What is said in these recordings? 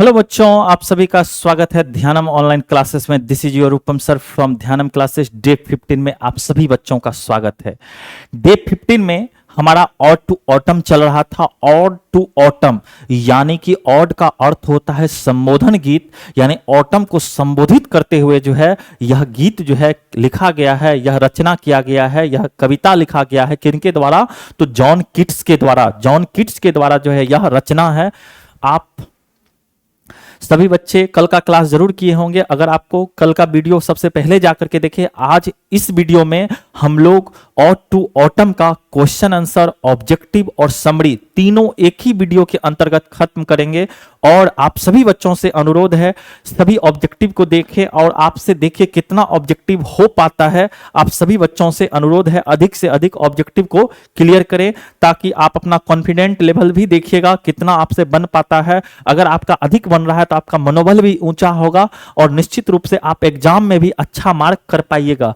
Hello बच्चों, आप सभी का स्वागत है ध्यानम ऑनलाइन क्लासेस में। This is your Rupam sir from Dhyanam classes. Day 15 में आप सभी बच्चों का स्वागत है। डे 15 में हमारा ऑड टू ऑटम चल रहा था। ऑड टू ऑटम यानी कि ऑड का अर्थ होता है संबोधन गीत, यानी ऑटम को संबोधित करते हुए जो है यह गीत जो है लिखा गया है, यह रचना किया गया है, यह कविता लिखा गया है। किनके द्वारा? तो जॉन कीट्स के द्वारा। जॉन कीट्स के द्वारा जो है यह रचना है। आप सभी बच्चे कल का क्लास जरूर किए होंगे। अगर आपको कल का वीडियो सबसे पहले जाकर के देखें, आज इस वीडियो में हम लोग ऑड टू ऑटम का क्वेश्चन आंसर, ऑब्जेक्टिव और समरी तीनों एक ही वीडियो के अंतर्गत खत्म करेंगे। और आप सभी बच्चों से अनुरोध है, सभी ऑब्जेक्टिव को देखें और आपसे देखिए कितना ऑब्जेक्टिव हो पाता है। आप सभी बच्चों से अनुरोध है अधिक से अधिक ऑब्जेक्टिव को क्लियर करें, ताकि आप अपना कॉन्फिडेंट लेवल भी देखिएगा कितना आपसे बन पाता है। अगर आपका अधिक बन रहा है तो आपका मनोबल भी ऊंचा होगा और निश्चित रूप से आप एग्जाम में भी अच्छा मार्क कर पाइएगा।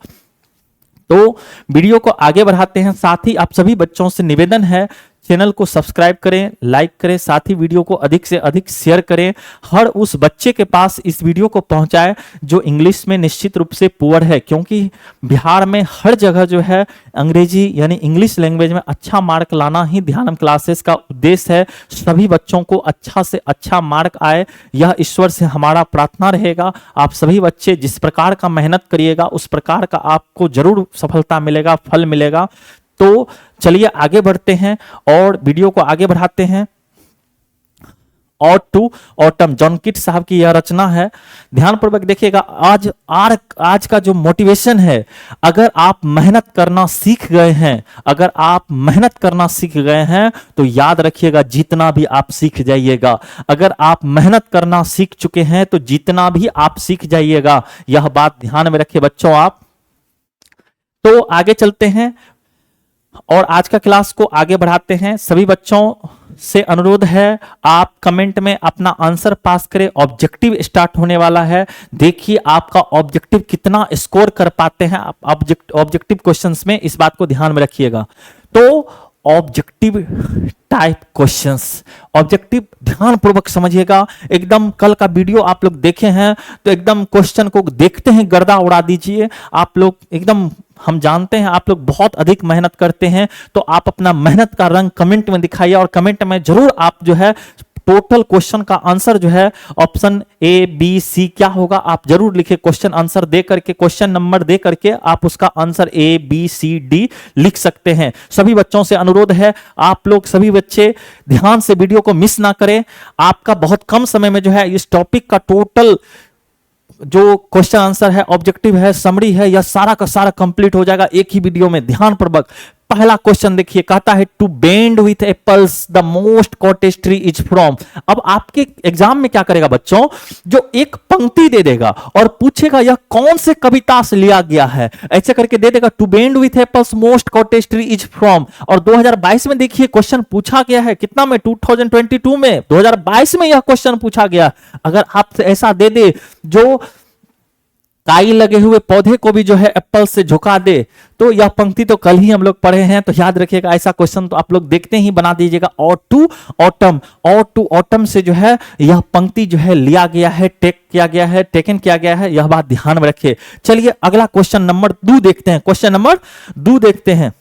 तो वीडियो को आगे बढ़ाते हैं। साथ ही आप सभी बच्चों से निवेदन है, चैनल को सब्सक्राइब करें, लाइक करें, साथ ही वीडियो को अधिक से अधिक शेयर करें। हर उस बच्चे के पास इस वीडियो को पहुंचाएं जो इंग्लिश में निश्चित रूप से पुअर है, क्योंकि बिहार में हर जगह जो है अंग्रेजी यानी इंग्लिश लैंग्वेज में अच्छा मार्क लाना ही ध्यानम क्लासेस का उद्देश्य है। सभी बच्चों को अच्छा से अच्छा मार्क आए, यह ईश्वर से हमारा प्रार्थना रहेगा। आप सभी बच्चे जिस प्रकार का मेहनत करिएगा उस प्रकार का आपको जरूर सफलता मिलेगा, फल मिलेगा। तो चलिए आगे बढ़ते हैं और वीडियो को आगे बढ़ाते हैं। Ode to autumn, John Keats साहब की यह रचना है। ध्यानपूर्वक देखिएगा। आज का जो मोटिवेशन है, अगर आप मेहनत करना सीख गए हैं, अगर आप मेहनत करना सीख गए हैं तो याद रखिएगा जीतना भी आप सीख जाइएगा। अगर आप मेहनत करना सीख चुके हैं तो जीतना भी आप सीख जाइएगा। यह बात ध्यान में रखिए बच्चों आप। तो आगे चलते हैं और आज का क्लास को आगे बढ़ाते हैं। सभी बच्चों से अनुरोध है, आप कमेंट में अपना आंसर पास करें। ऑब्जेक्टिव स्टार्ट होने वाला है। देखिए आपका ऑब्जेक्टिव कितना स्कोर कर पाते हैं आप ऑब्जेक्टिव क्वेश्चंस में, इस बात को ध्यान में रखिएगा। तो ऑब्जेक्टिव टाइप क्वेश्चंस, ऑब्जेक्टिव ध्यानपूर्वक समझिएगा। एकदम कल का वीडियो आप लोग देखे हैं तो एकदम क्वेश्चन को देखते हैं गर्दा उड़ा दीजिए। आप लोग एकदम, हम जानते हैं आप लोग बहुत अधिक मेहनत करते हैं, तो आप अपना मेहनत का रंग कमेंट में दिखाइए और कमेंट में जरूर आप जो है टोटल क्वेश्चन का आंसर जो है ऑप्शन ए बी सी क्या होगा आप जरूर लिखिए। क्वेश्चन आंसर दे करके, क्वेश्चन नंबर दे करके आप उसका answer A B C D लिख सकते हैं। सभी बच्चों से अनुरोध है, आप लोग सभी बच्चे ध्यान से वीडियो को मिस ना करें। आपका बहुत कम समय में जो है इस टॉपिक का टोटल जो क्वेश्चन आंसर है, ऑब्जेक्टिव है, समरी है, यह सारा का सारा कंप्लीट हो जाएगा एक ही वीडियो में। ध्यानपूर्वक पहला क्वेश्चन देखिए, कहता है to bend with apples the mossed cottage tree is from. अब आपके एग्जाम में क्या करेगा बच्चों, जो एक पंक्ति दे देगा और पूछेगा यह कौन से कविता से लिया गया है, ऐसे करके दे देगा to bend with apples mossed cottage tree is from. और 2022 में देखिए क्वेश्चन पूछा गया है, कितना में, 2022 में, 2022 में यह क्वेश्चन पूछा गया। अगर आप ऐसा दे दे जो काई लगे हुए पौधे को भी जो है एप्पल से झुका दे, तो यह पंक्ति तो कल ही हम लोग पढ़े हैं, तो याद रखिएगा ऐसा क्वेश्चन तो आप लोग देखते ही बना दीजिएगा। Ode to autumn, ode to autumn से जो है यह पंक्ति जो है लिया गया है, टेकन किया गया है, यह बात ध्यान में रखिए। चलिए अगला क्वेश्चन नंबर 2 देखते हैं। क्वेश्चन नंबर 2 देखते हैं।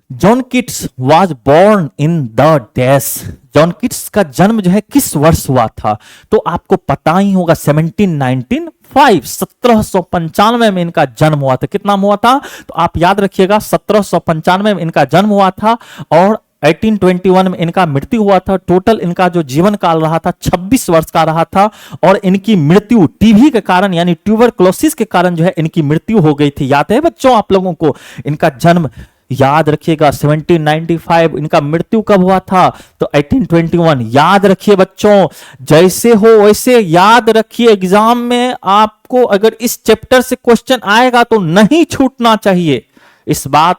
John Keats was born in the dash. John Keats का जन्म जो है किस वर्ष हुआ था? तो आपको पता ही होगा 1795 में इनका जन्म हुआ था। कितना हुआ था? तो आप याद रखिएगा 1795 में इनका जन्म हुआ था और 1821 में इनका मृत्यु हुआ था। टोटल इनका जो जीवन काल रहा था 26 वर्ष का रहा था और इनकी मृत्यु टीबी के कारण यानी ट्यूबरक्लोसिस के कारण जो है इनकी मृत्यु हो गई थी। याद है बच्चों आप लोगों को? इनका जन्म याद रखिएगा 1795, इनका मृत्यु कब हुआ था? तो 1821। याद रखिए बच्चों, जैसे हो वैसे याद रखिए। एग्जाम में आपको अगर इस चैप्टर से क्वेश्चन आएगा तो नहीं छूटना चाहिए। इस बात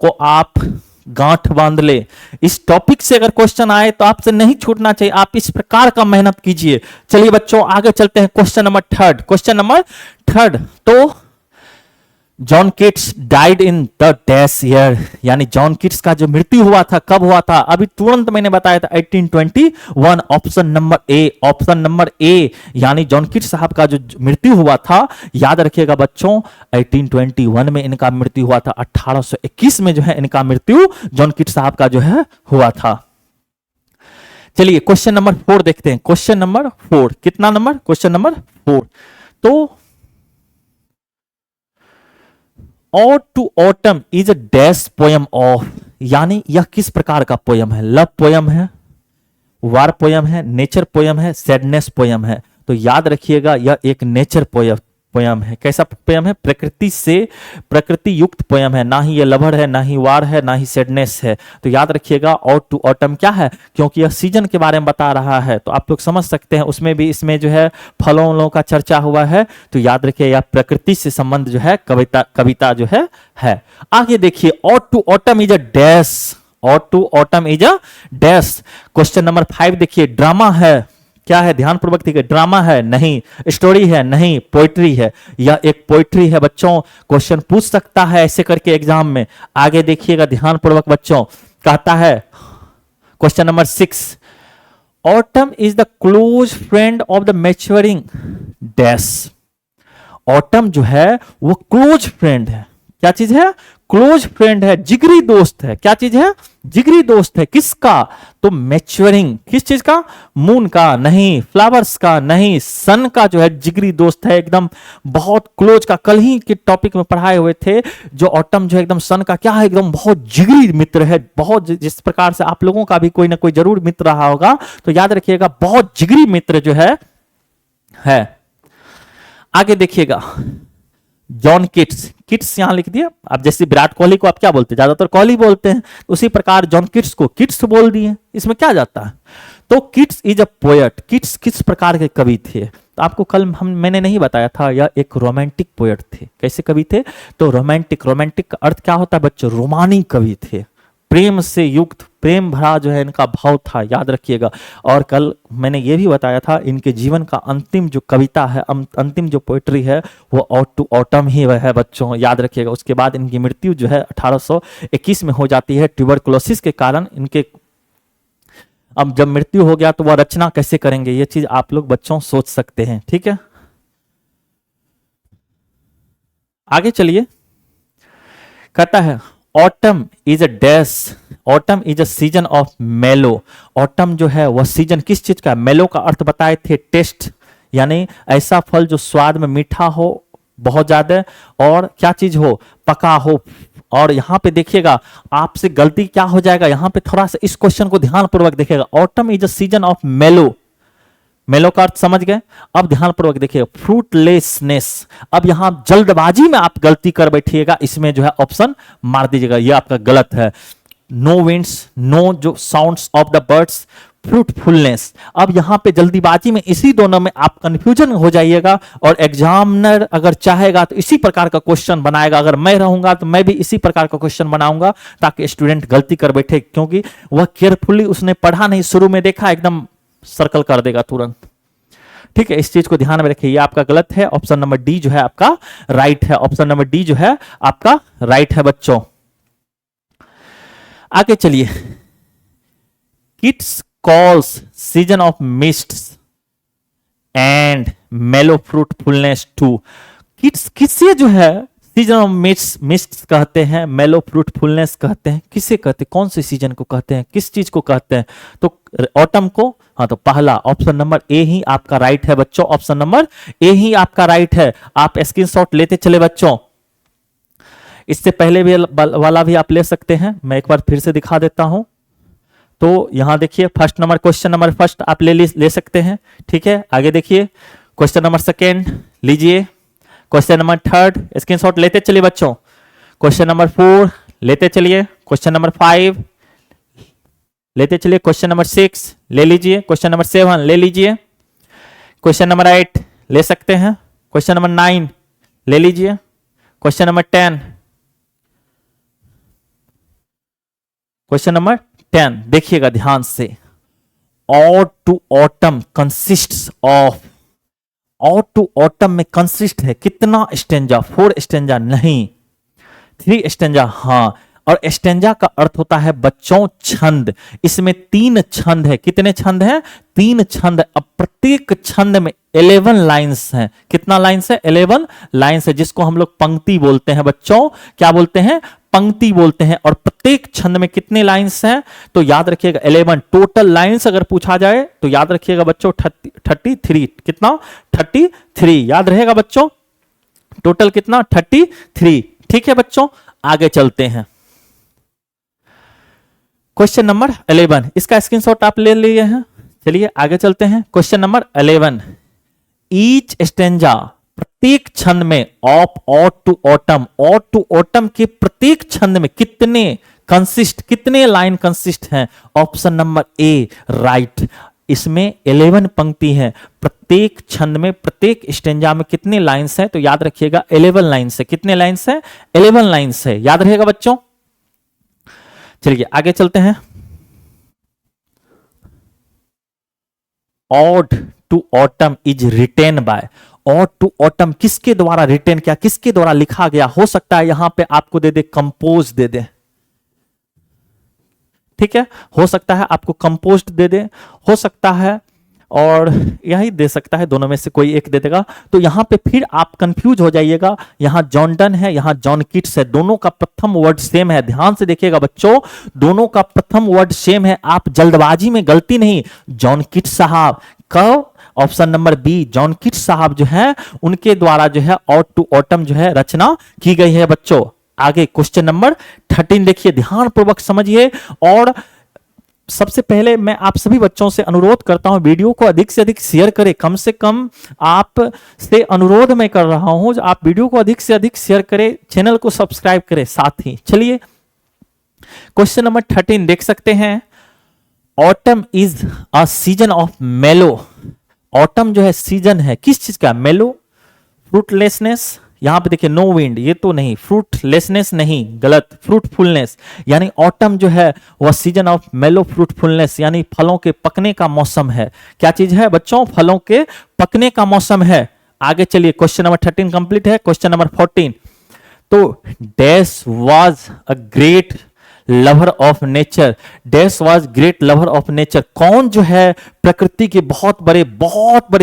को आप गांठ बांध ले। इस टॉपिक से अगर क्वेश्चन आए तो आपसे नहीं छूटना चाहिए। आप इस प्रकार का मेहनत कीजिए। चलिए बच्चों आगे चलते हैं। Question number 3। Question number 3। तो John Keats died in the dash year, यानी जॉन किट्स का जो मृत्यु हुआ था कब हुआ था, अभी तुरंत मैंने बताया था 1821, ऑप्शन नंबर ए, ऑप्शन नंबर ए, यानी जॉन किट्स साहब का जो मृत्यु हुआ था, याद रखिएगा बच्चों 1821 में इनका मृत्यु हुआ था, 1821 में जो है इनका मृत्यु जॉन किट्स साहब का जो है हुआ था। चलिए क्वेश्चन नंबर 4 देखते हैं, क्वेश्चन नंबर 4, कितना नंबर, क्वेश्चन नंबर 4। तो ode to autumn is a dash poem of, यानी यह किस प्रकार का पोयम है, लव पोयम है, वार पोयम है, नेचर पोयम है, सैडनेस पोयम है। तो याद रखिएगा यह एक नेचर पोयम है। कैसा पोयम है, प्रकृति से प्रकृति युक्त पोयम है, ना ही ये लवर है, ना ही वार है, ना ही सैडनेस है। तो याद रखिएगा और टू ऑटम क्या है, क्योंकि यह सीजन के बारे में बता रहा है, तो आप लोग समझ सकते हैं उसमें भी इसमें जो है फलों वलों का चर्चा हुआ है। तो याद रखिए यह प्रकृति से संबंध जो है कविता जो है। आगे देखिए, और to autumn is a dash, और to autumn is a dash. Question number 5 देखिए, ड्रामा है, क्या है, ध्यान पूर्वक देखिए, ड्रामा है नहीं, स्टोरी है नहीं, पोइट्री है, यह एक पोइट्री है बच्चों। क्वेश्चन पूछ सकता है ऐसे करके एग्जाम में। आगे देखिएगा ध्यान पूर्वक बच्चों, कहता है question number 6, autumn is the close friend of the maturing dash. Autumn जो है वो क्लोज फ्रेंड है, क्या चीज है, क्लोज फ्रेंड है, जिगरी दोस्त है, क्या चीज है, जिगरी दोस्त है, किसका, तो मैच्योरिंग, किस चीज का, मून का नहीं, फ्लावर्स का नहीं, सन का जो है जिगरी दोस्त है, एकदम बहुत क्लोज का। कल ही के टॉपिक में पढ़ाए हुए थे, जो ऑटम जो है एकदम सन का क्या है, एकदम बहुत जिगरी मित्र है, बहुत, जिस प्रकार से आप लोगों का भी कोई ना कोई जरूर मित्र रहा होगा, तो याद रखिएगा बहुत जिगरी मित्र जो है। आगे देखिएगा, जॉन किट्स, किट्स यहां लिख दिया। अब जैसे विराट कोहली को आप क्या बोलते हैं, ज्यादातर कोहली बोलते हैं, उसी प्रकार जॉन किट्स को किट्स बोल दिए, इसमें क्या जाता है। तो Keats is a poet, Keats किस प्रकार के कवि थे, तो आपको कल मैंने नहीं बताया था, यह एक रोमांटिक पोएट थे। कैसे कवि थे, तो रोमांटिक, रोमांटिक का अर्थ क्या होता है बच्चों, रोमानी कवि थे, प्रेम से युक्त, प्रेम भरा जो है इनका भाव था, याद रखिएगा। और कल मैंने ये भी बताया था इनके जीवन का अंतिम जो कविता है, अंतिम जो पोएट्री है वो ऑट टू ऑटम ही है बच्चों, याद रखिएगा। उसके बाद इनकी मृत्यु जो है 1821 में हो जाती है ट्यूबरकुलोसिस के कारण इनके। अब जब मृत्यु हो गया तो वह रचना कैसे करेंगे, ये चीज आप लोग बच्चों सोच सकते हैं, ठीक है। आगे चलिए, कहता है autumn is a dash, autumn is a season of मेलो। ऑटम जो है वह सीजन किस चीज का, मेलो का अर्थ बताए थे टेस्ट, यानी ऐसा फल जो स्वाद में मीठा हो बहुत ज्यादा, और क्या चीज हो, पका हो। और यहां पे देखिएगा आपसे गलती क्या हो जाएगा, यहां पे थोड़ा सा इस क्वेश्चन को ध्यान पूर्वक देखिएगा, autumn is a season of मेलो, मेलो का अर्थ समझ गए। अब ध्यान पूर्वक देखिए, फ्रूटलेसनेस, अब यहां जल्दबाजी में आप गलती कर बैठिएगा, इसमें जो है ऑप्शन मार दीजिएगा, ये आपका गलत है। नो विंड्स, नो जो sounds of the birds, fruitfulness. अब यहां पे जल्दीबाजी में इसी दोनों में आप कंफ्यूजन हो जाइएगा, और एग्जामिनर अगर चाहेगा तो इसी प्रकार का क्वेश्चन बनाएगा, अगर मैं रहूंगा तो मैं भी इसी प्रकार का क्वेश्चन बनाऊंगा, ताकि स्टूडेंट गलती कर बैठे, क्योंकि वह केयरफुली उसने पढ़ा नहीं, शुरू में देखा एकदम सर्कल कर देगा तुरंत, ठीक है। इस चीज को ध्यान में रखिए, ये आपका गलत है, ऑप्शन नंबर डी जो है आपका राइट है, ऑप्शन नंबर डी जो है आपका राइट है बच्चों। आगे चलिए, Keats calls season of mists and mellow fruitfulness to. Keats किसे जो है सीजन ऑफ मिस्ट्स कहते हैं, मेलो फ्रूटफुलनेस कहते हैं, किसे कहते हैं, कौन से सीजन को कहते हैं, किस चीज को कहते हैं, तो ऑटम को। हाँ, तो पहला ऑप्शन नंबर ए ही आपका राइट है बच्चों, ऑप्शन नंबर ए ही आपका राइट है। आप स्क्रीनशॉट लेते चले बच्चों, इससे पहले भी वाला भी आप ले सकते हैं, मैं एक बार फिर से दिखा देता हूं। तो यहां देखिए first number, question number first आप ले सकते हैं, ठीक है। आगे देखिए क्वेश्चन नंबर सेकेंड लीजिए, क्वेश्चन नंबर थर्ड स्क्रीनशॉट लेते चलिए बच्चों, क्वेश्चन नंबर 4 लेते चलिए, क्वेश्चन नंबर 5 लेते चलिए, क्वेश्चन नंबर 6 ले लीजिए, क्वेश्चन नंबर 7 ले लीजिए, क्वेश्चन नंबर 8 ले सकते हैं, क्वेश्चन नंबर 9 ले लीजिए, क्वेश्चन नंबर 10, क्वेश्चन नंबर 10 देखिएगा ध्यान से। Ode to autumn consists of, ode to autumn में कंसिस्ट है कितना स्टेंजा, 4 स्टेंजा नहीं, 3 स्टेंजा, हाँ। और स्टेंजा का अर्थ होता है बच्चों छंद, इसमें 3 छंद है। कितने छंद हैं? 3 छंद। अब प्रत्येक छंद में 11 लाइंस हैं। कितना लाइंस है? 11 लाइंस है, जिसको हम लोग पंक्ति बोलते हैं बच्चों। क्या बोलते हैं? पंक्ति बोलते हैं। और प्रत्येक छंद में कितने लाइंस हैं? तो याद रखिएगा 11। टोटल लाइंस अगर पूछा जाए तो याद रखिएगा बच्चों 33। कितना? 33 याद रहेगा बच्चों। टोटल कितना? 33। ठीक है बच्चों, आगे चलते हैं। क्वेश्चन नंबर 11, इसका स्क्रीनशॉट आप ले लिए हैं। चलिए आगे चलते हैं। क्वेश्चन नंबर 11, ईच स्टेंजा, प्रत्येक छंद में of ode to autumn, ode to autumn के प्रत्येक छंद में कितने कंसिस्ट, कितने लाइन कंसिस्ट हैं? Option number A right. इसमें 11 पंक्ति है। प्रत्येक छंद में, प्रत्येक स्टेंजा में कितने लाइंस हैं? तो याद रखिएगा 11 लाइंस है। कितने लाइंस है? 11 लाइंस है, याद रहेगा बच्चों। चलिए आगे चलते हैं। Ode to autumn is written by, ode to autumn किसके द्वारा रिटेन किया, किसके द्वारा लिखा गया? हो सकता है यहां पे आपको दे दे कंपोज दे दे, ठीक है, हो सकता है आपको कंपोस्ट दे दे, हो सकता है और यही दे सकता है, दोनों में से कोई एक दे देगा। तो यहां पे फिर आप कंफ्यूज हो जाइएगा। यहां जॉन डन है, यहां जॉन किट्स है, दोनों का प्रथम वर्ड सेम है। ध्यान से देखिएगा बच्चों, दोनों का प्रथम वर्ड सेम है। आप जल्दबाजी में, गलती नहीं, जॉन किट्स साहब कब, option number B, John Keats साहब जो है उनके द्वारा जो है ऑड टू ऑटम जो है रचना की गई है बच्चों। आगे क्वेश्चन नंबर 13 देखिए, ध्यान पूर्वक समझिए। और सबसे पहले मैं आप सभी बच्चों से अनुरोध करता हूं, वीडियो को अधिक से अधिक शेयर करें। कम से कम आप से अनुरोध मैं कर रहा हूं, आप वीडियो को अधिक से अधिक शेयर करें, चैनल को सब्सक्राइब करें साथ ही। चलिए क्वेश्चन नंबर 13 देख सकते हैं। Autumn is a season of मेलो, ऑटम जो है सीजन है किस चीज का? मेलो, फ्रूटलेसनेस। यहां पे देखिए नो विंड, ये तो नहीं, फ्रूटलेसनेस नहीं, गलत, फ्रूटफुलनेस। यानी ऑटम जो है वह सीजन ऑफ मेलो फ्रूटफुलनेस, यानी फलों के पकने का मौसम है। क्या चीज है बच्चों? फलों के पकने का मौसम है। आगे चलिए, क्वेश्चन नंबर 13 कंप्लीट है। क्वेश्चन नंबर 14, तो dash was a great lover of nature, dash was great lover of nature, कौन जो है प्रकृति के बहुत बड़े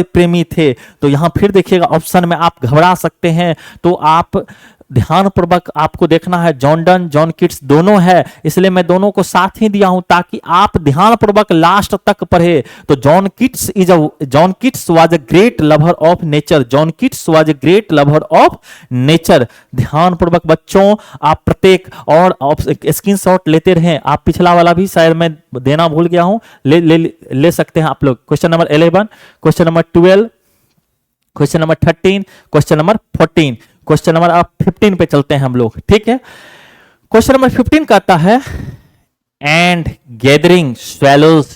प्रेमी थे? तो यहां फिर देखिएगा ऑप्शन में आप घबरा सकते हैं, तो आप ध्यानपूर्वक आपको देखना है। जॉन डन, जॉन किट्स दोनों है, इसलिए मैं दोनों को साथ ही दिया हूं ताकि आप ध्यानपूर्वक लास्ट तक पढ़े। तो John Keats was a great lover of nature, John Keats was a great lover of nature. ध्यानपूर्वक बच्चों आप प्रत्येक और स्क्रीनशॉट लेते रहें। आप पिछला वाला भी शायद मैं देना भूल गया हूं, ले सकते हैं आप लोग। Question number 11, question number 12, question number 13, question number 14, question number 15 पे चलते हैं हम लोग, ठीक है। क्वेश्चन नंबर 15 कहता है, and gathering swallows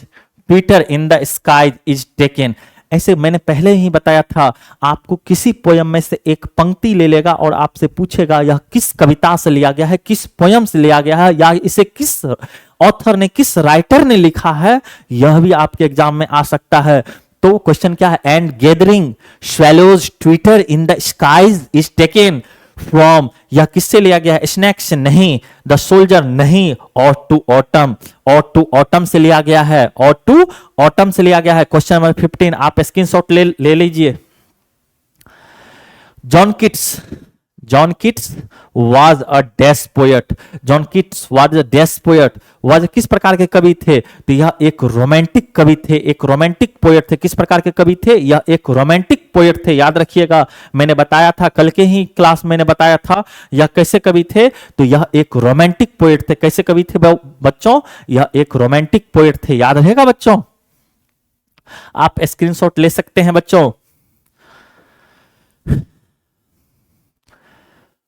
twitter in the sky is taken. ऐसे मैंने पहले ही बताया था, आपको किसी पोयम में से एक पंक्ति ले लेगा और आपसे पूछेगा यह किस कविता से लिया गया है, किस पोयम से लिया गया है, या इसे किस ऑथर ने, किस राइटर ने लिखा है, यह भी आपके एग्जाम में आ सकता है। तो क्वेश्चन क्या है? And gathering swallows twitter in the skies is taken from, यह किससे लिया गया है? स्नेक्स नहीं, द सोल्जर नहीं, और टू ऑटम, और टू ऑटम से लिया गया है, और टू ऑटम से लिया गया है। क्वेश्चन नंबर 15 आप स्क्रीनशॉट ले लीजिए। John Keats was a dash poet, John Keats was a dash poet, was किस प्रकार के कवि थे? तो यह एक रोमांटिक कवि थे, एक रोमांटिक पोएट थे। किस प्रकार के कवि थे? यह एक रोमांटिक पोएट थे। याद रखिएगा, मैंने बताया था, कल के ही क्लास मैंने बताया था यह कैसे कवि थे। तो यह एक रोमांटिक पोएट थे। कैसे कवि थे बच्चों? यह एक रोमांटिक पोएट थे। याद रहेगा बच्चों, आप स्क्रीनशॉट ले सकते हैं बच्चों।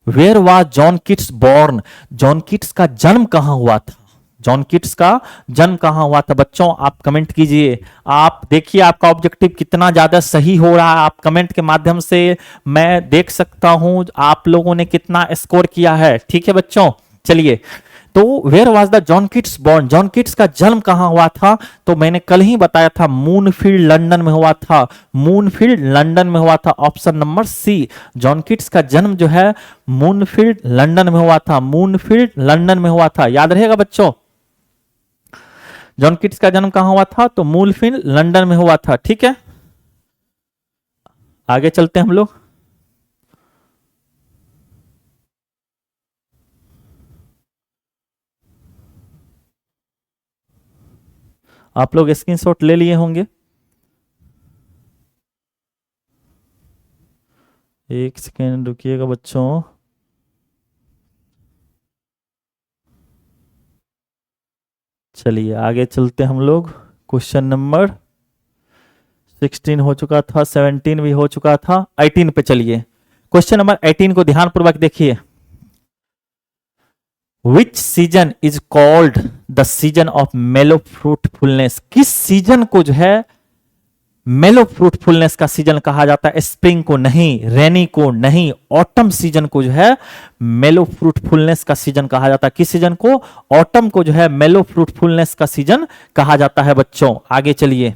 Where was John Keats born, John Keats का जन्म कहां हुआ था? जॉन किट्स का जन्म कहां हुआ था बच्चों? आप कमेंट कीजिए। आप देखिए आपका ऑब्जेक्टिव कितना ज्यादा सही हो रहा है। आप कमेंट के माध्यम से मैं देख सकता हूं आप लोगों ने कितना स्कोर किया है। ठीक है बच्चों, चलिए तो where was the John Keats born, John Keats का जन्म कहां हुआ था? तो मैंने कल ही बताया था मूनफील्ड लंदन में हुआ था, मूनफील्ड लंदन में हुआ था, option number C. John Keats का जन्म जो है मूनफील्ड लंदन में हुआ था, मूनफील्ड लंदन में हुआ था, याद रहेगा बच्चों। जॉन किट्स का जन्म कहां हुआ था? तो मूनफील्ड लंदन में हुआ था, ठीक है। आगे चलते हैं हम लोग। आप लोग स्क्रीनशॉट ले लिए होंगे। एक सेकेंड रुकिएगा बच्चों। चलिए आगे चलते हम लोग। क्वेश्चन नंबर 16 हो चुका था, 17 भी हो चुका था, 18 पे चलिए। क्वेश्चन नंबर 18 को ध्यानपूर्वक देखिए। विच season is called the season of मेलो फ्रूटफुलनेस? किस सीजन को जो है मेलो फ्रूटफुलनेस का सीजन कहा जाता है? स्प्रिंग को नहीं, रेनी को नहीं, ऑटम सीजन को जो है मेलो फ्रूटफुलनेस का सीजन कहा जाता है। किस सीजन को? ऑटम को जो है मेलो फ्रूटफुलनेस का सीजन कहा जाता है बच्चों। आगे चलिए,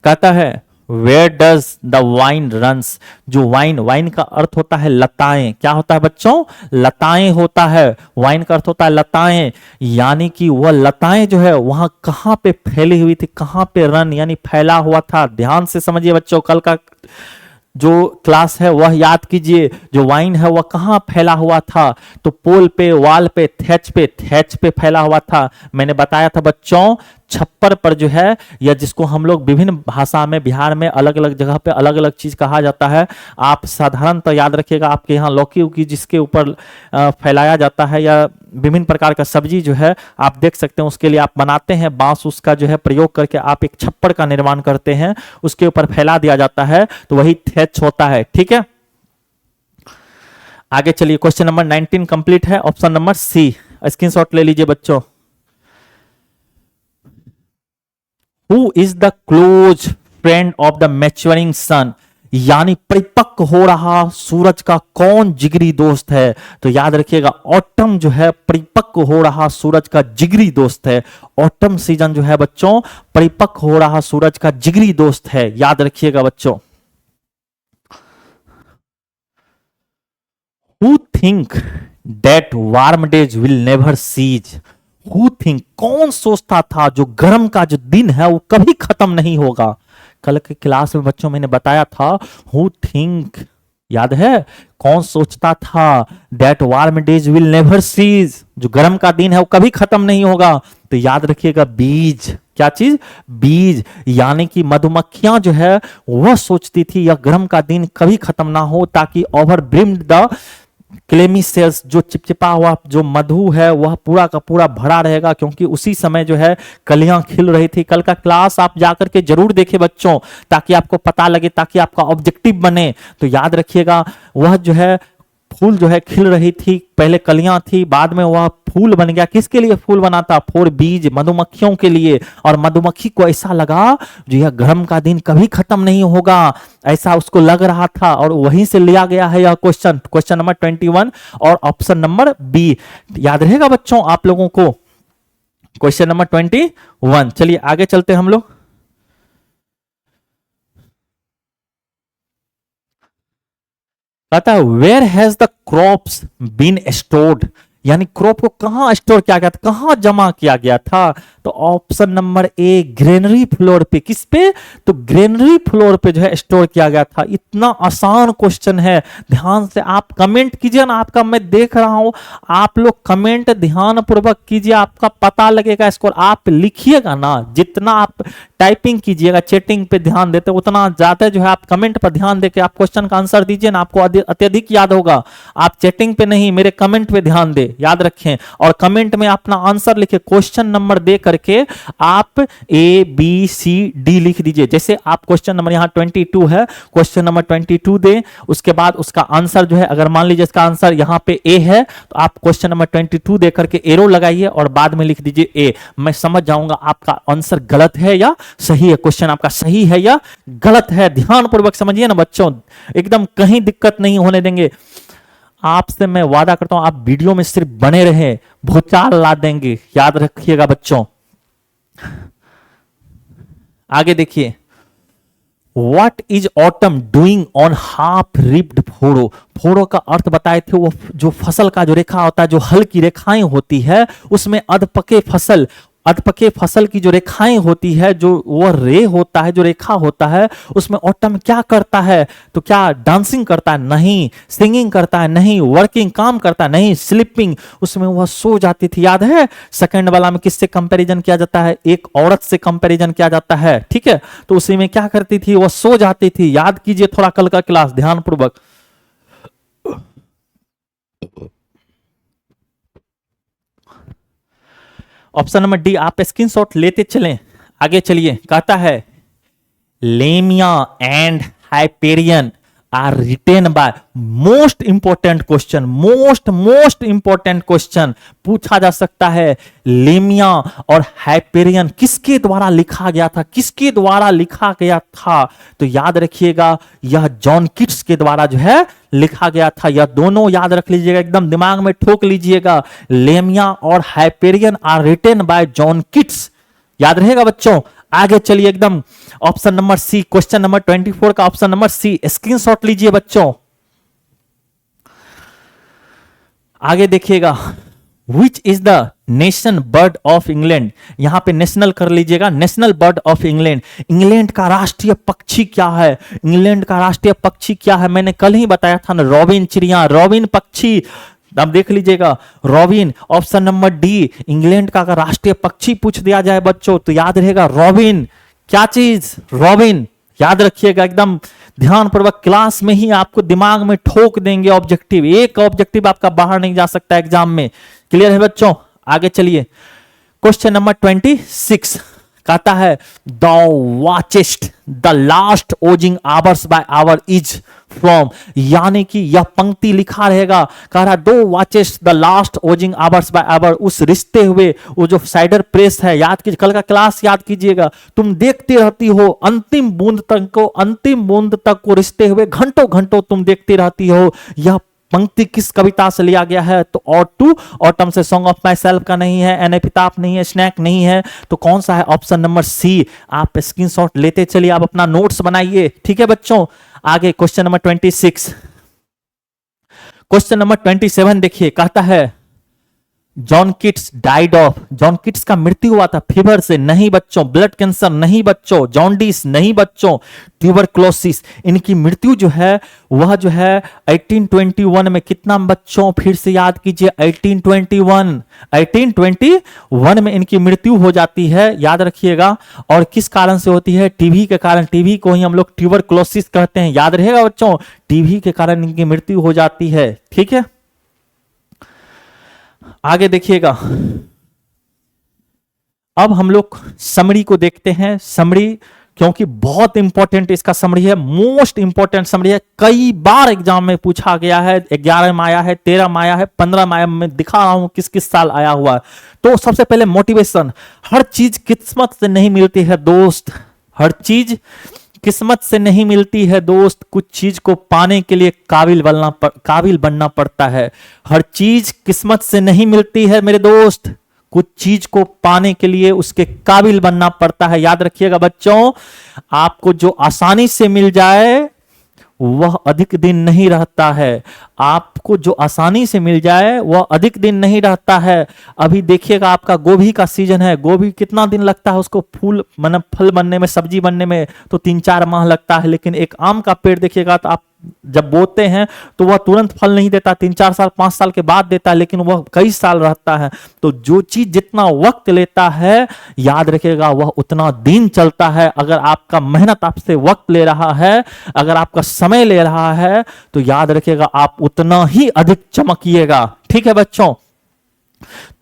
कहता है where does the vine runs? जो वाइन, वाइन का अर्थ होता है लताएं। क्या होता है बच्चों? लताएं होता है। वाइन का अर्थ होता है लताएं, यानी कि वह लताएं जो है वहां कहां पे फैली हुई थी, कहां पे रन यानी फैला हुआ था। ध्यान से समझिए बच्चों, कल का जो क्लास है वह याद कीजिए। जो वाइन है वह कहाँ फैला हुआ था? तो पोल पे, वाल पे, थैच पे फैला हुआ था। मैंने बताया था बच्चों छप्पर पर जो है, या जिसको हम लोग विभिन्न भाषा में बिहार में अलग अलग जगह पे अलग अलग चीज कहा जाता है। आप साधारण तो याद रखिएगा, आपके यहाँ लौकी उकी जिसके ऊपर फैलाया जाता है, या विभिन्न प्रकार का सब्जी जो है आप देख सकते हैं, उसके लिए आप बनाते हैं बांस, उसका जो है प्रयोग करके आप एक छप्पर का निर्माण करते हैं, उसके ऊपर फैला दिया जाता है, तो वही थैच होता है, ठीक है। आगे चलिए, क्वेश्चन नंबर 19 कंप्लीट है, ऑप्शन नंबर सी। स्क्रीनशॉट ले लीजिए बच्चों। Who is the close friend of the maturing sun? यानी परिपक्व हो रहा सूरज का कौन जिगरी दोस्त है? तो याद रखिएगा, ऑटम जो है परिपक्व हो रहा सूरज का जिगरी दोस्त है। ऑटम सीजन जो है बच्चों परिपक्व हो रहा सूरज का जिगरी दोस्त है, याद रखिएगा बच्चों। Who think that warm days will never cease? Who think, कौन सोचता था जो गर्म का जो दिन है वो कभी खत्म नहीं होगा? कल के क्लास में बच्चों मैंने बताया था, हु थिंक, याद है कौन सोचता था that warm days will never cease, जो गर्म का दिन है वो कभी खत्म नहीं होगा? तो याद रखिएगा बीज। क्या चीज? बीज। यानी कि मधुमक्खियां जो है वह सोचती थी यह गर्म का दिन कभी खत्म ना हो, ताकि over brimmed the clammy cells, जो चिपचिपा हुआ जो मधु है वह पूरा का पूरा भरा रहेगा, क्योंकि उसी समय जो है कलियां खिल रही थी। कल का क्लास आप जाकर के जरूर देखें बच्चों, ताकि आपको पता लगे, ताकि आपका ऑब्जेक्टिव बने। तो याद रखिएगा, वह जो है फूल जो है खिल रही थी, पहले कलियां थी, बाद में वह फूल बन गया। किसके लिए फूल बना था? फॉर बीज, मधुमक्खियों के लिए। और मधुमक्खी को ऐसा लगा जो यह गर्म का दिन कभी खत्म नहीं होगा, ऐसा उसको लग रहा था, और वहीं से लिया गया है यह क्वेश्चन, क्वेश्चन नंबर 21 और ऑप्शन नंबर बी। याद रहेगा बच्चों आप लोगों को क्वेश्चन नंबर 21। चलिए आगे चलते हम लोग। कहता है where has the crops been stored? यानी क्रॉप को कहां स्टोर किया गया था, कहां जमा किया गया था? तो ऑप्शन नंबर ए, ग्रेनरी फ्लोर पे। किस पे? तो ग्रेनरी फ्लोर पे जो है स्टोर किया गया था। इतना आसान क्वेश्चन है, ध्यान से आप कमेंट कीजिए ना। आपका मैं देख रहा हूं, आप लोग कमेंट ध्यान पूर्वक कीजिए, आपका पता लगेगा स्कोर। आप लिखिएगा ना, जितना आप टाइपिंग कीजिएगा, चैटिंग पे ध्यान देते उतना ज्यादा जो है आप कमेंट पर ध्यान देके आप क्वेश्चन का आंसर दीजिए ना, आपको अत्यधिक याद होगा। आप चैटिंग पे नहीं, मेरे कमेंट पे ध्यान दे, याद रखें। और कमेंट में अपना आंसर लिखे, क्वेश्चन नंबर दे करके आप ए बी सी डी लिख दीजिए। जैसे आप क्वेश्चन नंबर यहाँ 22 है, क्वेश्चन नंबर 22 दे, उसके बाद उसका आंसर जो है, अगर मान लीजिए इसका आंसर यहाँ पे ए है, तो आप क्वेश्चन नंबर 22 दे करके एरो लगाइए और बाद में लिख दीजिए ए। मैं समझ जाऊंगा आपका आंसर गलत है या सही है, क्वेश्चन आपका सही है या गलत है। ध्यान पूर्वक समझिए ना बच्चों, एकदम कहीं दिक्कत नहीं होने देंगे। आपसे मैं वादा करता हूं आप वीडियो में सिर्फ बने रहे, भूचाल ला देंगे, याद रखिएगा बच्चों। आगे देखिए, What is autumn doing on half ribbed furrow? फोड़ो का अर्थ बताए थे, वो जो फसल का जो रेखा होता है, जो हल की रेखाएं होती है, उसमें अधपके फसल की जो रेखाएं होती है, जो वो रे होता है, जो रेखा होता है, उसमें ऑटम क्या करता है? तो क्या डांसिंग करता है? नहीं। सिंगिंग करता है? नहीं। वर्किंग काम करता है? नहीं। स्लीपिंग, उसमें वह सो जाती थी। याद है सेकंड वाला में किससे कंपैरिजन किया जाता है? एक औरत से कंपैरिजन किया जाता है, ठीक है। तो उसी में क्या करती थी? वह सो जाती थी। याद कीजिए थोड़ा कल का क्लास ध्यानपूर्वक। ऑप्शन नंबर डी आप स्क्रीनशॉट लेते चलें। आगे चलिए, कहता है Lamia and Hyperion are written by, most important question पूछा जा सकता है। लेमिया और हाइपेरियन किसके द्वारा लिखा गया था? तो याद रखिएगा यह जॉन किट्स के द्वारा जो है लिखा गया था। यह दोनों याद रख लीजिएगा, एकदम दिमाग में ठोक लीजिएगा। लेमिया और Hyperion are written by John Keats, याद रहेगा बच्चों। आगे चलिए, एकदम option number C, question number 24 का ऑप्शन नंबर सी, स्क्रीनशॉट लीजिए बच्चों। आगे देखिएगा, which is the nation bird of England, यहां पे नेशनल कर लीजिएगा, national bird of England. England का राष्ट्रीय पक्षी क्या है? मैंने कल ही बताया था ना, रॉबिन चिड़िया, रॉबिन पक्षी। अब देख लीजिएगा, robin. Option number D, England का अगर राष्ट्रीय पक्षी पूछ दिया जाए बच्चों तो याद रहेगा रॉबिन। क्या चीज? रॉबिन। याद रखिएगा, एकदम ध्यानपूर्वक, क्लास में ही आपको दिमाग में ठोक देंगे ऑब्जेक्टिव। एक ऑब्जेक्टिव आपका बाहर नहीं जा सकता एग्जाम में। क्लियर है बच्चों? आगे चलिए, क्वेश्चन नंबर 26 कहता है the watchest the last oozing hours by hour is from, यानी कि यह पंक्ति लिखा रहेगा, कह रहा है thou watchest the last oozing hours by hour, उस रिश्ते हुए वो जो साइडर प्रेस है, याद कीजिए कल का क्लास, याद कीजिएगा। तुम देखती रहती हो अंतिम बूंद तक को रिश्ते हुए घंटों घंटों तुम देखती रहती हो। यह पंक्ति किस कविता से लिया गया है? तो ऑटम से, सॉन्ग ऑफ माई सेल्फ का नहीं है, एपिताफ नहीं है, स्नैक नहीं है, तो कौन सा है? Option number C. आप स्क्रीनशॉट लेते चलिए, आप अपना नोट्स बनाइए, ठीक है बच्चों। आगे क्वेश्चन नंबर 26, क्वेश्चन नंबर 27 देखिए, कहता है John Keats died of, John Keats का मृत्यु हुआ था फीवर से, नहीं बच्चों। ब्लड कैंसर नहीं बच्चों। जॉन्डिस नहीं बच्चों। ट्यूबरक्लोसिस, इनकी मृत्यु जो है वह जो है 1821 में, कितना बच्चों? फिर से याद कीजिए, 1821 में इनकी मृत्यु हो जाती है, याद रखिएगा। और किस कारण से होती है? टीबी के कारण। टीबी को ही हम लोग ट्यूबरक्लोसिस कहते हैं, याद रहेगा बच्चों। टीबी के कारण इनकी मृत्यु हो जाती है, ठीक है। आगे देखिएगा, अब हम लोग समरी को देखते हैं। समरी, क्योंकि बहुत इंपॉर्टेंट इसका समरी है, मोस्ट इंपॉर्टेंट समरी है, कई बार एग्जाम में पूछा गया है। 11 में आया है, 13 में आया है, 15 में आया, मैं दिखा रहा हूं किस किस साल आया हुआ है। तो सबसे पहले मोटिवेशन, हर चीज किस्मत से नहीं मिलती है दोस्त, हर चीज किस्मत से नहीं मिलती है दोस्त, कुछ चीज को पाने के लिए काबिल बनना पड़ता है। हर चीज किस्मत से नहीं मिलती है मेरे दोस्त, कुछ चीज को पाने के लिए उसके काबिल बनना पड़ता है। याद रखिएगा बच्चों, आपको जो आसानी से मिल जाए वह अधिक दिन नहीं रहता है। आपको जो आसानी से मिल जाए वह अधिक दिन नहीं रहता है। अभी देखिएगा, आपका गोभी का सीजन है, गोभी कितना दिन लगता है उसको फूल मतलब फल बनने में, सब्जी बनने में, तो 3-4 माह लगता है। लेकिन एक आम का पेड़ देखिएगा तो आप जब बोते हैं तो वह तुरंत फल नहीं देता, 3-4 साल 5 साल के बाद देता है, लेकिन वह कई साल रहता है। तो जो चीज जितना वक्त लेता है, याद रखिएगा वह उतना दिन चलता है। अगर आपका मेहनत आपसे वक्त ले रहा है, अगर आपका समय ले रहा है, तो याद रखिएगा आप उतना ही अधिक चमकिएगा, ठीक है बच्चों।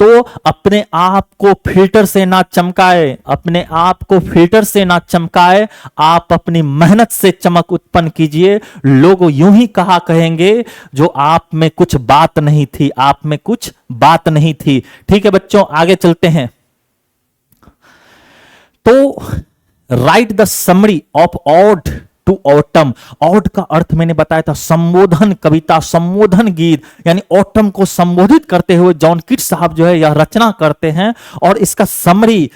तो अपने आप को फिल्टर से ना चमकाए, अपने आप को फिल्टर से ना चमकाए, आप अपनी मेहनत से चमक उत्पन्न कीजिए। लोग यूं ही कहा कहेंगे जो आप में कुछ बात नहीं थी, आप में कुछ बात नहीं थी, ठीक है बच्चों। आगे चलते हैं। तो write the summary of ode to autumn. Ode का अर्थ मैंने बताया था संबोधन कविता, संबोधन गीत, यानी ऑटम को संबोधित करते हुए जॉन किट्स साहब जो है यह रचना करते हैं। और इसका समरी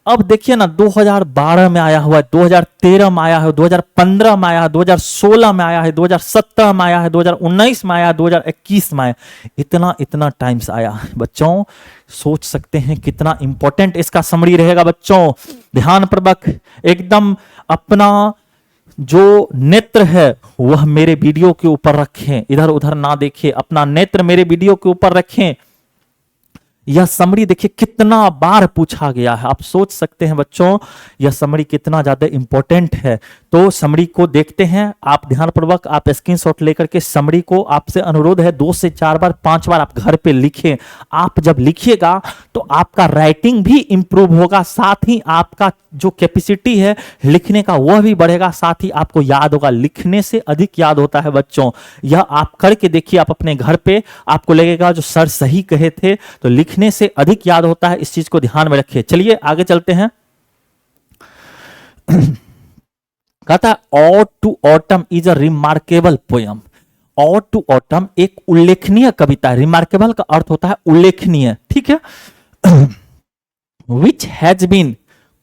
अब देखिए ना, 2012 में आया हुआ है, 2013 में आया है, 2015 में आया है, 2016 में आया है, 2017 में आया है, 2019 में आया है, 2021 में आया, इतना टाइम्स आया है बच्चों। सोच सकते हैं कितना इंपॉर्टेंट इसका समरी रहेगा बच्चों। ध्यानपूर्वक एकदम अपना जो नेत्र है वह मेरे वीडियो के ऊपर रखें, इधर उधर ना देखें, अपना नेत्र मेरे वीडियो के ऊपर रखें। यह समरी देखिए कितना बार पूछा गया है, आप सोच सकते हैं बच्चों यह समरी कितना ज्यादा इंपॉर्टेंट है। तो समरी को देखते हैं, आप ध्यानपूर्वक आप स्क्रीनशॉट लेकर के समरी को, आपसे अनुरोध है 2 से 4 बार 5 बार आप घर पे लिखें। आप जब लिखिएगा तो आपका राइटिंग भी इंप्रूव होगा, साथ ही आपका जो कैपेसिटी है लिखने का वह भी बढ़ेगा, साथ ही आपको याद होगा। लिखने से अधिक याद होता है बच्चों, यह आप करके देखिए आप अपने घर पे, आपको लगेगा जो सर सही कहे थे, तो लिखने से अधिक याद होता है, इस चीज को ध्यान में रखिए। चलिए आगे चलते हैं। कहता है ode to autumn is a remarkable poem. Ode to autumn एक उल्लेखनीय कविता है, रिमार्केबल का अर्थ होता है उल्लेखनीय, ठीक है। विच हैज बीन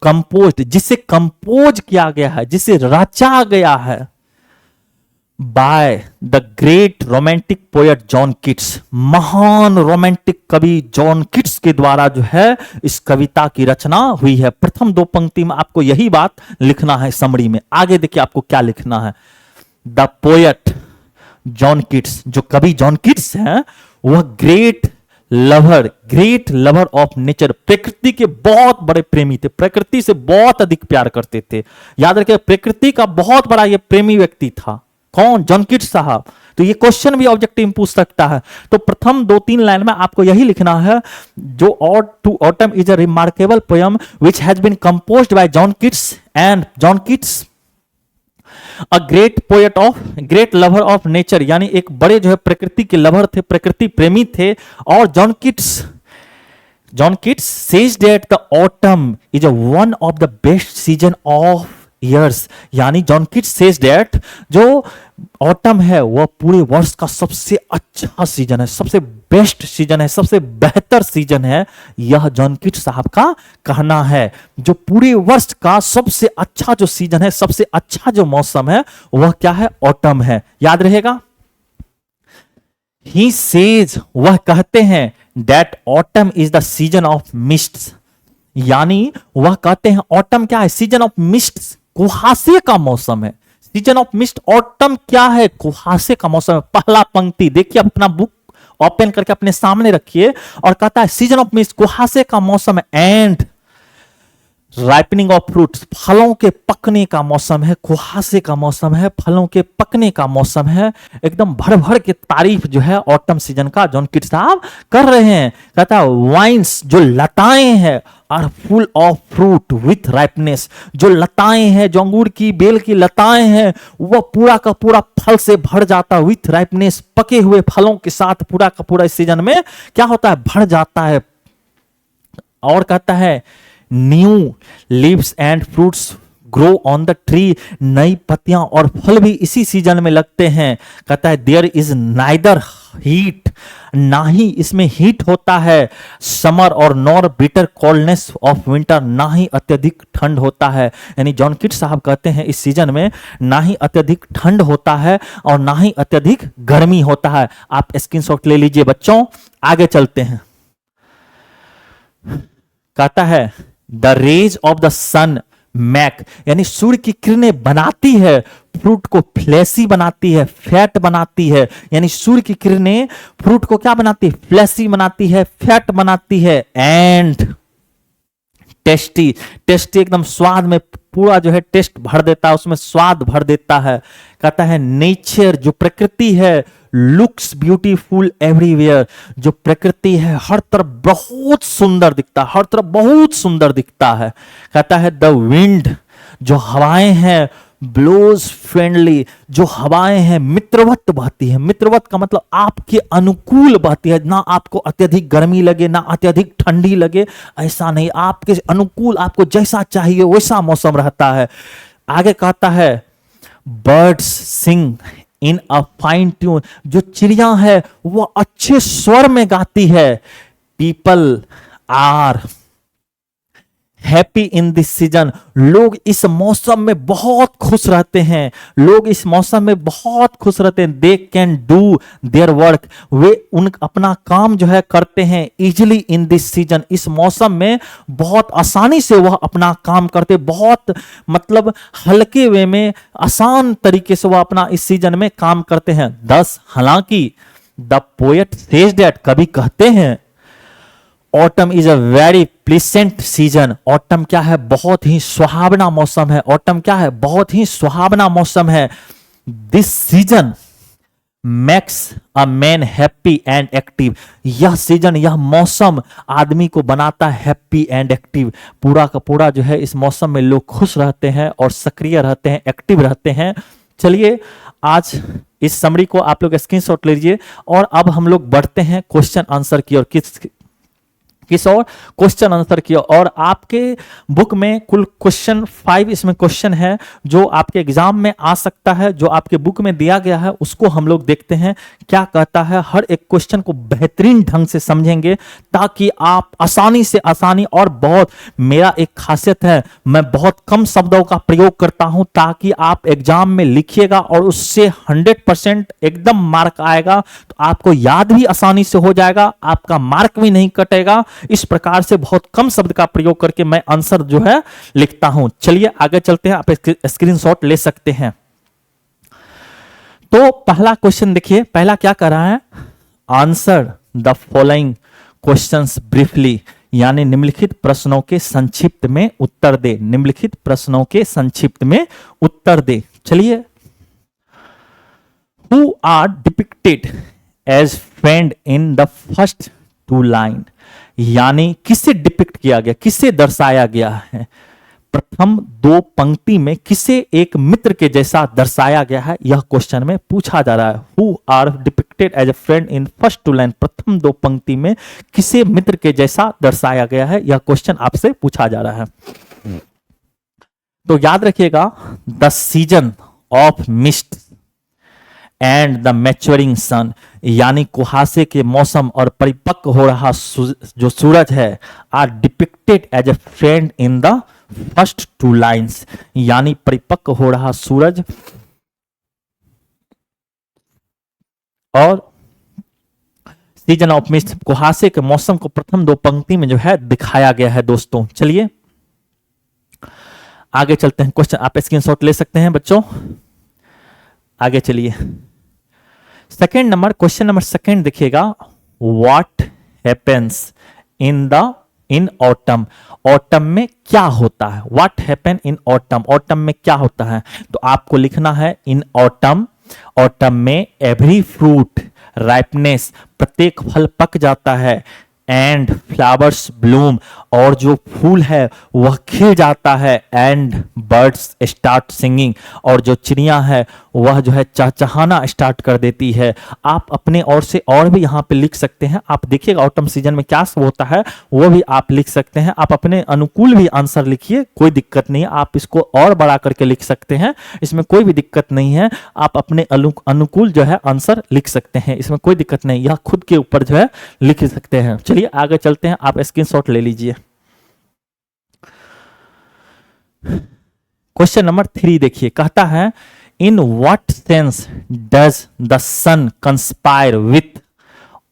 कंपोज्ड, जिसे कंपोज किया गया है, जिसे रचा गया है by the great romantic poet John Keats, महान रोमांटिक कवि जॉन किट्स के द्वारा जो है इस कविता की रचना हुई है। प्रथम 2 पंक्ति में आपको यही बात लिखना है समरी में। आगे देखिए आपको क्या लिखना है। द पोएट जॉन किट्स, जो कवि जॉन किट्स हैं वह ग्रेट लवर ऑफ नेचर, प्रकृति के बहुत बड़े प्रेमी थे, प्रकृति से बहुत अधिक प्यार करते थे। याद रखिए प्रकृति का बहुत बड़ा ये प्रेमी व्यक्ति था। कौन? जॉन किट्स साहब। तो ये क्वेश्चन भी ऑब्जेक्टिव पूछ सकता है। तो प्रथम 2-3 लाइन में आपको यही लिखना है, जो ode to autumn is a remarkable poem which has been composed by John Keats, and John Keats a great poet of, great lover of nature, यानी एक बड़े जो है प्रकृति के लवर थे, प्रकृति प्रेमी थे। और John Keats says that the autumn is a one of the best season of years, यानी जॉन किट्स सेज दैट जो ऑटम है वह पूरे वर्ष का सबसे अच्छा सीजन है, सबसे बेस्ट सीजन है, सबसे बेहतर सीजन है। यह जॉन किट्स साहब का कहना है। जो पूरे वर्ष का सबसे अच्छा जो सीजन है, सबसे अच्छा जो मौसम है वह क्या है? ऑटम है। याद रहेगा। ही सेज, वह कहते हैं, that autumn is the season of mists, यानी वह कहते हैं ऑटम क्या है? सीजन ऑफ मिस्ट्स, कुहासे का मौसम है। सीजन ऑफ मिस्ट, ऑटम क्या है? कुहासे का मौसम है। पहला पंक्ति देखिए, अपना बुक ओपन करके अपने सामने रखिए और कहता है सीजन ऑफ मिस्ट, कुहासे का मौसम है, एंड राइपनिंग ऑफ फ्रूट्स, फलों के पकने का मौसम है। कुहासे का मौसम है, फलों के पकने का मौसम है। एकदम भर भर के तारीफ जो है ऑटम सीजन का जॉन किट्स साहब कर रहे हैं। कहता है वाइन्स, जो लताएं हैं, are full of fruit with ripeness, जो लताएं हैं, जो अंगूर की बेल की लताएं हैं, वह पूरा का पूरा फल से भर जाता है। विथ राइपनेस, पके हुए फलों के साथ पूरा का पूरा इस सीजन में क्या होता है? भर जाता है। और कहता है new leaves and fruits grow on the tree, नई पत्तियां और फल भी इसी सीजन में लगते हैं। कहता है देयर इज नाइदर हीट, ना ही इसमें हीट होता है समर, और nor bitter coldness of winter, ना ही अत्यधिक ठंड होता है। यानी जॉन किट्स साहब कहते हैं इस सीजन में ना ही अत्यधिक ठंड होता है और ना ही अत्यधिक गर्मी होता है। आप स्क्रीनशॉट ले लीजिए बच्चों। आगे चलते हैं। कहता है the rays of the sun make, यानी सूर्य की किरणें बनाती है फ्रूट को, फ्लैसी बनाती है, फैट बनाती है। यानी सूर्य की किरणें फ्रूट को क्या बनाती है? फ्लैसी बनाती है, फैट बनाती है। एंड टेस्टी, टेस्टी एकदम स्वाद में पूरा जो है टेस्ट भर देता है, उसमें स्वाद भर देता है। कहता है नेचर, जो प्रकृति है, लुक्स ब्यूटीफुल एवरीवेयर, जो प्रकृति है हर तरफ बहुत सुंदर दिखता है, हर तरफ बहुत सुंदर दिखता है। कहता है द विंड, जो हवाएं हैं, ब्लोज फ्रेंडली, जो हवाएं हैं मित्रवत बहती है। मित्रवत का मतलब आपके अनुकूल बहती है, ना आपको अत्यधिक गर्मी लगे ना अत्यधिक ठंडी लगे, ऐसा नहीं, आपके अनुकूल, आपको जैसा चाहिए वैसा मौसम रहता है। आगे कहता है birds sing in a fine tune, जो चिड़िया है वो अच्छे स्वर में गाती है। People are happy in this season, लोग इस मौसम में बहुत खुश रहते हैं। लोग इस मौसम में बहुत खुश रहते हैं। They can do their work, वे उन अपना काम जो है करते हैं। इजिली इन दिस सीजन, इस मौसम में बहुत आसानी से वह अपना काम करते, बहुत मतलब हल्के वे में आसान तरीके से वह अपना इस सीजन में काम करते हैं। 10 हालांकि द पोएट सेज दैट, कवि कहते हैं autumn is a very pleasant season, autumn क्या है, बहुत ही सुहावना मौसम है। ऑटम क्या है, बहुत ही सुहावना मौसम है। This season makes a man happy and active, यह सीजन, यह मौसम आदमी को बनाता है हैप्पी एंड एक्टिव। पूरा का पूरा जो है इस मौसम में लोग खुश रहते हैं और सक्रिय रहते हैं, एक्टिव रहते हैं। चलिए आज इस समरी को आप लोग स्क्रीनशॉट लीजिए और अब हम लोग बढ़ते हैं क्वेश्चन आंसर की ओर। किस और क्वेश्चन आंसर किया। और आपके बुक में कुल क्वेश्चन 5 इसमें क्वेश्चन है जो आपके एग्जाम में आ सकता है। जो आपके बुक में दिया गया है उसको हम लोग देखते हैं क्या कहता है। हर एक क्वेश्चन को बेहतरीन ढंग से समझेंगे ताकि आप आसानी से आसानी, और बहुत मेरा एक खासियत है, मैं बहुत कम शब्दों का प्रयोग करता हूं ताकि आप एग्जाम में लिखिएगा और उससे 100% एकदम मार्क आएगा। तो आपको याद भी आसानी से हो जाएगा, आपका मार्क भी नहीं कटेगा। इस प्रकार से बहुत कम शब्द का प्रयोग करके मैं आंसर जो है लिखता हूं। चलिए आगे चलते हैं, आप स्क्रीनशॉट ले सकते हैं। तो पहला क्वेश्चन देखिए, पहला क्या कर रहा है, answer the following questions briefly, यानी निम्नलिखित प्रश्नों के संक्षिप्त में उत्तर दे। निम्नलिखित प्रश्नों के संक्षिप्त में उत्तर दे। चलिए, who are depicted as friend in the first 2 line, यानी किसे डिपिक्ट किया गया, किसे दर्शाया गया है। प्रथम 2 पंक्ति में किसे एक मित्र के जैसा दर्शाया गया है, यह क्वेश्चन में पूछा जा रहा है। Who are depicted as a friend in first 2 line, प्रथम 2 पंक्ति में किसे मित्र के जैसा दर्शाया गया है, यह क्वेश्चन आपसे पूछा जा रहा है। तो याद रखिएगा, the season of mist and the maturing sun, यानी कुहासे के मौसम और परिपक्व हो रहा जो सूरज है, are depicted as a friend in the first 2 lines, यानी परिपक्व हो रहा सूरज और सीजन ऑफ मिस्ट, कुहासे के मौसम को प्रथम 2 पंक्ति में जो है दिखाया गया है। दोस्तों चलिए आगे चलते हैं। क्वेश्चन आप स्क्रीनशॉट ले सकते हैं बच्चों। आगे चलिए, second number, question number second देखिएगा, what happens in autumn, autumn में क्या होता है। What happen in autumn, autumn में क्या होता है। तो आपको लिखना है इन ऑटम, ऑटम में एवरी फ्रूट राइपनेस, प्रत्येक फल पक जाता है, एंड फ्लावर्स ब्लूम, और जो फूल है वह खिल जाता है, एंड बर्ड्स स्टार्ट सिंगिंग, और जो चिड़िया है वह जो है चहचहाना स्टार्ट कर देती है। आप अपने ओर से और भी यहाँ पे लिख सकते हैं। आप देखिएगा ऑटम सीजन में क्या सब होता है वो भी आप लिख सकते हैं। आप अपने अनुकूल भी आंसर लिखिए, कोई दिक्कत नहीं है। आप इसको और बड़ा करके लिख सकते हैं, इसमें कोई भी दिक्कत नहीं है। आप अपने अनुकूल जो है आंसर लिख सकते हैं, इसमें कोई दिक्कत नहीं, यह खुद के ऊपर जो है लिख सकते हैं। चलिए आगे चलते हैं, आप स्क्रीनशॉट ले लीजिए। क्वेश्चन नंबर 3 देखिए, कहता है in what sense does the sun conspire with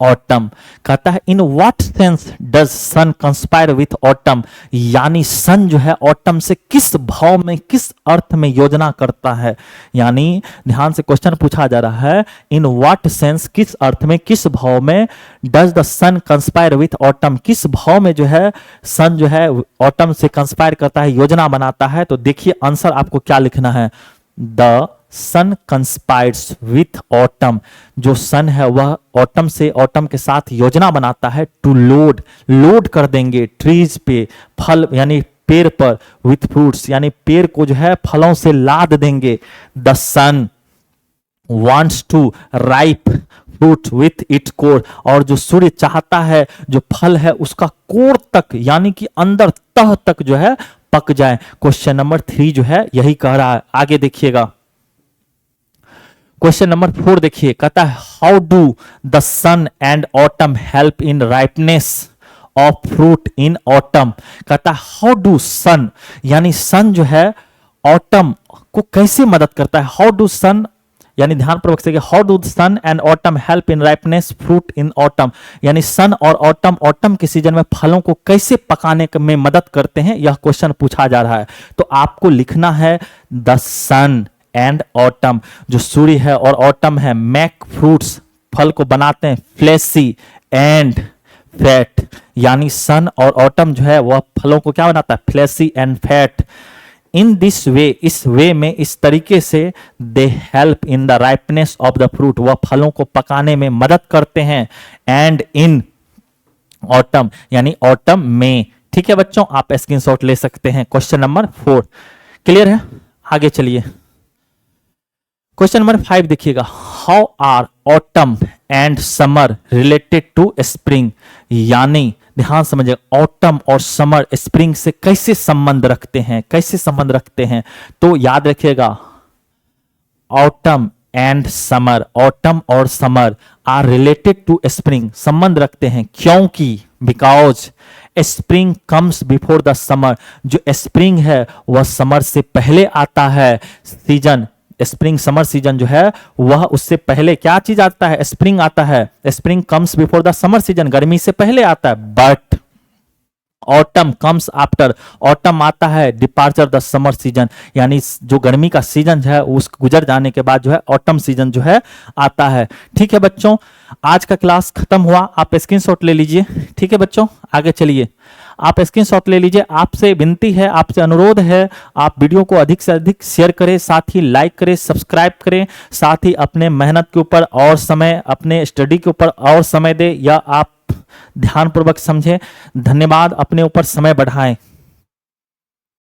autumn, कहता है in what sense does sun conspire with autumn, यानी सन जो है ऑटम से किस भाव में, किस अर्थ में योजना करता है। यानी ध्यान से क्वेश्चन पूछा जा रहा है, इन व्हाट सेंस, किस अर्थ में, किस भाव में, does the sun conspire with autumn, किस भाव में जो है सन जो है ऑटम से कंस्पायर करता है, योजना बनाता है। तो देखिए आंसर आपको क्या लिखना है, the sun conspires with autumn, जो सन है वह ऑटम से, ऑटम के साथ योजना बनाता है, टू लोड, लोड कर देंगे ट्रीज पे, फल यानी पेड़ पर, विथ फ्रूट्स यानी पेड़ को जो है फलों से लाद देंगे। The sun wants to ripe fruit with it core, और जो सूर्य चाहता है जो फल है उसका कोर तक यानी कि अंदर तह तक जो है पक जाए। क्वेश्चन नंबर 3 जो है यही कह रहा है। आगे देखिएगा, क्वेश्चन नंबर 4 देखिए, कहता है how do the sun and autumn help in ripeness of fruit in autumn. कहता है हाउ डू सन, यानी सन जो है ऑटम को कैसे मदद करता है। हाउ डू सन, यानी ध्यानपूर्वक से, how do sun and autumn help in ripeness fruit in autumn, यानी सन और ऑटम के सीजन में फलों को कैसे पकाने में मदद करते हैं, यह क्वेश्चन पूछा जा रहा है। तो आपको लिखना है द सन एंड ऑटम, जो सूर्य है और ऑटम है, मेक फ्रूट्स, फल को बनाते हैं, फ्लेसी एंड फैट, यानी सन और ऑटम जो है वह फलों को क्या बनाता है, fleshy and fat. In this way, इस वे में, इस तरीके से, they help in the ripeness of the fruit, वह फलों को पकाने में मदद करते हैं, एंड इन ऑटम, यानी ऑटम में। ठीक है बच्चों, आप स्क्रीनशॉट ले सकते हैं। क्वेश्चन नंबर 4 क्लियर है, आगे चलिए। क्वेश्चन नंबर 5 देखिएगा, how are autumn and summer related to spring, यानी ध्यान समझिए, ऑटम और समर स्प्रिंग से कैसे संबंध रखते हैं, कैसे संबंध रखते हैं। तो याद रखिएगा, ऑटम एंड समर, ऑटम और summer are related to spring, संबंध रखते हैं, क्योंकि because spring comes before the summer, जो स्प्रिंग है वह समर से पहले आता है। सीजन, स्प्रिंग समर सीजन जो है वह उससे पहले क्या चीज आता है, स्प्रिंग आता है। Spring comes before the summer season, गर्मी से पहले आता है। But autumn comes after, autumn आता है डिपार्चर द समर सीजन, यानी जो गर्मी का सीजन है उस गुजर जाने के बाद जो है ऑटम सीजन जो है आता है। ठीक है बच्चों, आज का क्लास खत्म हुआ, आप स्क्रीनशॉट ले लीजिए। ठीक है बच्चों, आगे चलिए, आप स्क्रीनशॉट ले लीजिए। आपसे विनती है, आपसे अनुरोध है, आप वीडियो को अधिक से अधिक शेयर करें, साथ ही लाइक करें, सब्सक्राइब करें, साथ ही अपने मेहनत के ऊपर और समय, अपने स्टडी के ऊपर और समय दें, या आप ध्यानपूर्वक समझें। धन्यवाद, अपने ऊपर समय बढ़ाएं।